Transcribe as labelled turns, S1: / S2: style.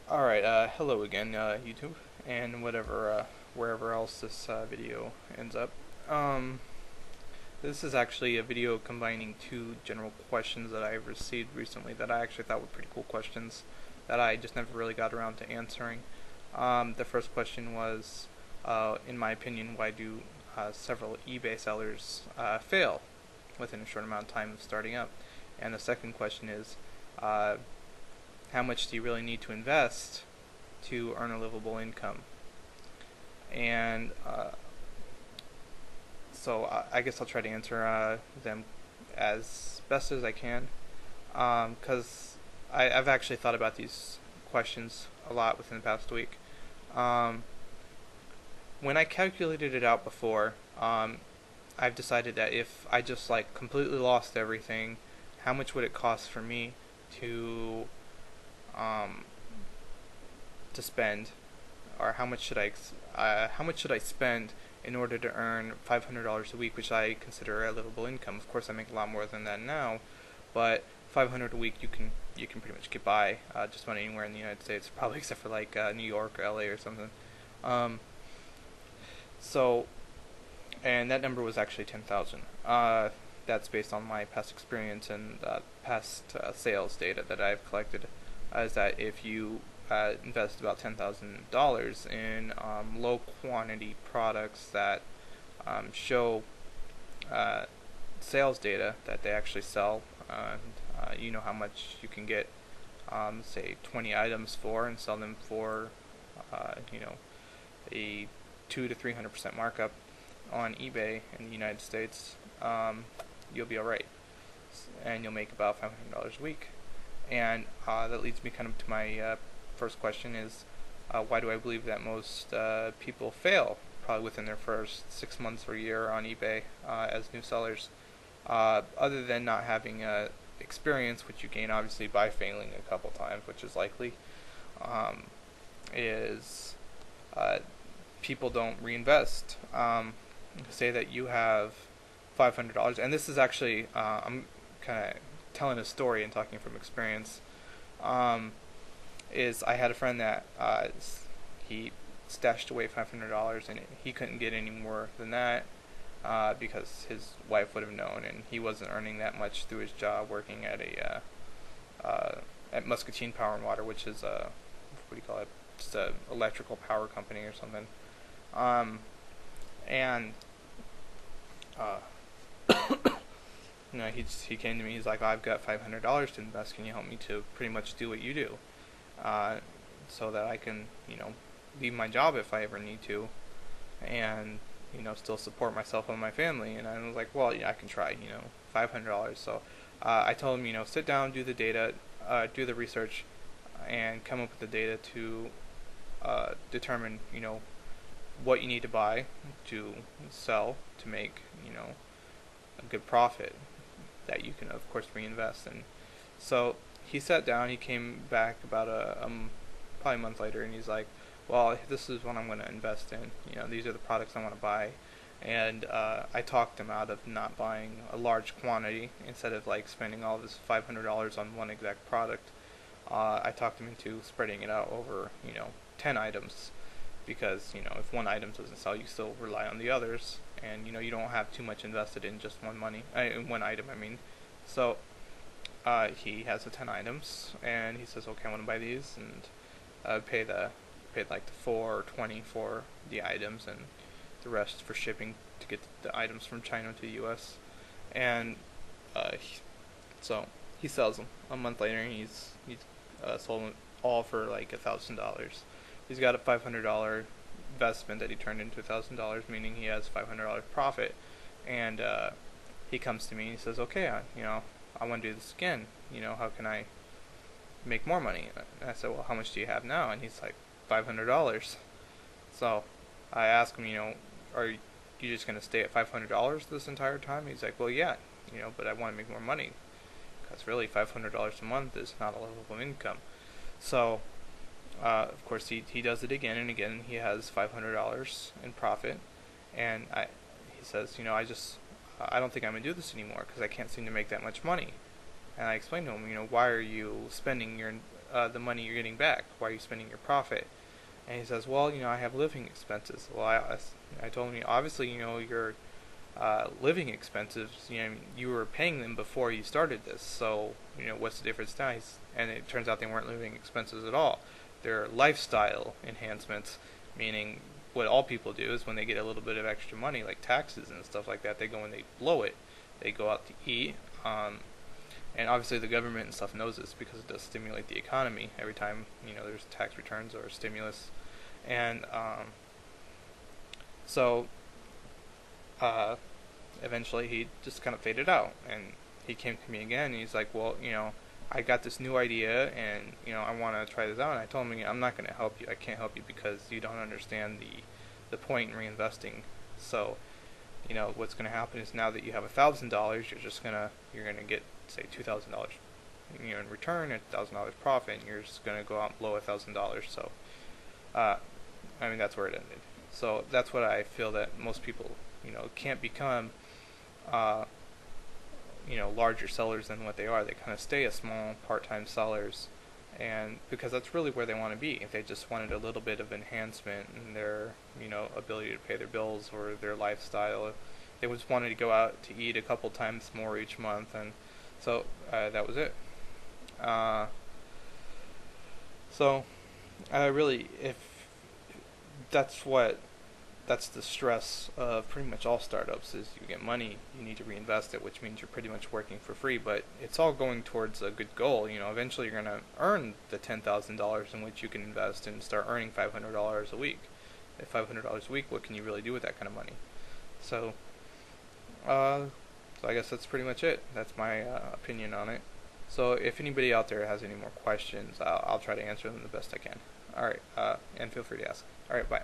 S1: Alright, hello again, YouTube, and wherever else this video ends up. Um, this is actually a video combining two general questions that I've received recently that I actually thought were pretty cool questions that I just never really got around to answering. The first question was, in my opinion, why do several eBay sellers fail within a short amount of time of starting up? And the second question is, how much do you really need to invest to earn a livable income? And I guess I'll try to answer them as best as I can, because I've actually thought about these questions a lot within the past week. Um, when I calculated it out before, I've decided that if I just like completely lost everything, how much would it cost for me to um, to spend, or how much should I spend in order to earn $500 a week, which I consider a livable income. Of course, I make a lot more than that now, but 500 a week you can pretty much get by just about anywhere in the United States, probably except for like New York or LA or something. Um, so, and that number was actually 10,000. That's based on my past experience and past sales data that I've collected. Is that if you invest about $10,000 in low quantity products that show uh, sales data that they actually sell, you know how much you can get, say 20 items for, and sell them for, you know, a 2 to 300% markup on eBay in the United States. You'll be alright, and you'll make about $500 a week. And that leads me kind of to my first question is, why do I believe that most people fail probably within their first 6 months or year on eBay as new sellers, other than not having experience, which you gain obviously by failing a couple times, which is likely, um, is people don't reinvest. Say that you have $500, and this is actually I'm kind of telling a story and talking from experience. Um, is I had a friend that he stashed away $500 and he couldn't get any more than that because his wife would have known, and he wasn't earning that much through his job working at at Muscatine Power and Water, which is what do you call it? Just a electrical power company or something. Um, and uh, he came to me. He's like, I've got $500 to invest. Can you help me to pretty much do what you do, uh, so that I can, leave my job if I ever need to, and still support myself and my family. And I was like, well, yeah, I can try. $500. So I told him, sit down, do the data, do the research, and come up with the data to determine, what you need to buy to sell to make, a good profit that you can of course reinvest in. So he sat down. He came back about probably a month later, and he's like, "Well, this is what I'm going to invest in. These are the products I want to buy." And I talked him out of not buying a large quantity instead of like spending all of his $500 on one exact product. I talked him into spreading it out over 10 items, because if one item doesn't sell, you still rely on the others, and you don't have too much invested in just one item. I mean, so he has the 10 items, and he says, okay, I want to buy these, and paid like the 4 or 20 for the items, and the rest for shipping to get the items from China to the U.S. And so he sells them a month later, and he's sold them all for like $1,000. He's got a $500 investment that he turned into $1,000, meaning he has $500 profit. And he comes to me and he says, "Okay, I want to do this again. How can I make more money?" And I said, "Well, how much do you have now?" And he's like, $500. So I asked him, "Are you just going to stay at $500 this entire time?" He's like, "Well, yeah, but I want to make more money, because really $500 a month is not a livable income." So of course, he does it again and again. He has $500 in profit, and he says, I don't think I'm gonna do this anymore because I can't seem to make that much money. And I explained to him, why are you spending your the money you're getting back? Why are you spending your profit? And he says, well, I have living expenses. Well, I told him, obviously, your living expenses, you were paying them before you started this. So, what's the difference now? And it turns out they weren't living expenses at all. They're lifestyle enhancements, meaning what all people do is when they get a little bit of extra money, like taxes and stuff like that, they go and they blow it. They go out to eat. And obviously the government and stuff knows this because it does stimulate the economy every time there's tax returns or stimulus. And so eventually he just kind of faded out, and he came to me again, and he's like, well, I got this new idea, and I want to try this out. And I told him, I'm not going to help you. I can't help you because you don't understand the point in reinvesting. So what's going to happen is, now that you have $1,000, you're gonna get, say, $2,000 in return, and $1,000 profit, and you're just going to go out and blow $1,000. So that's where it ended. So that's what I feel that most people can't become larger sellers than what they are. They kind of stay as small part-time sellers, and because that's really where they want to be. If they just wanted a little bit of enhancement in their ability to pay their bills or their lifestyle, they just wanted to go out to eat a couple times more each month, and so that was it. So really, if that's the stress of pretty much all startups, is you get money, you need to reinvest it, which means you're pretty much working for free, but it's all going towards a good goal. Eventually you're going to earn the $10,000 in which you can invest and start earning $500 a week. At $500 a week, what can you really do with that kind of money? So I guess that's pretty much it. That's my opinion on it. So if anybody out there has any more questions, I'll try to answer them the best I can. Alright, and feel free to ask. Alright, bye.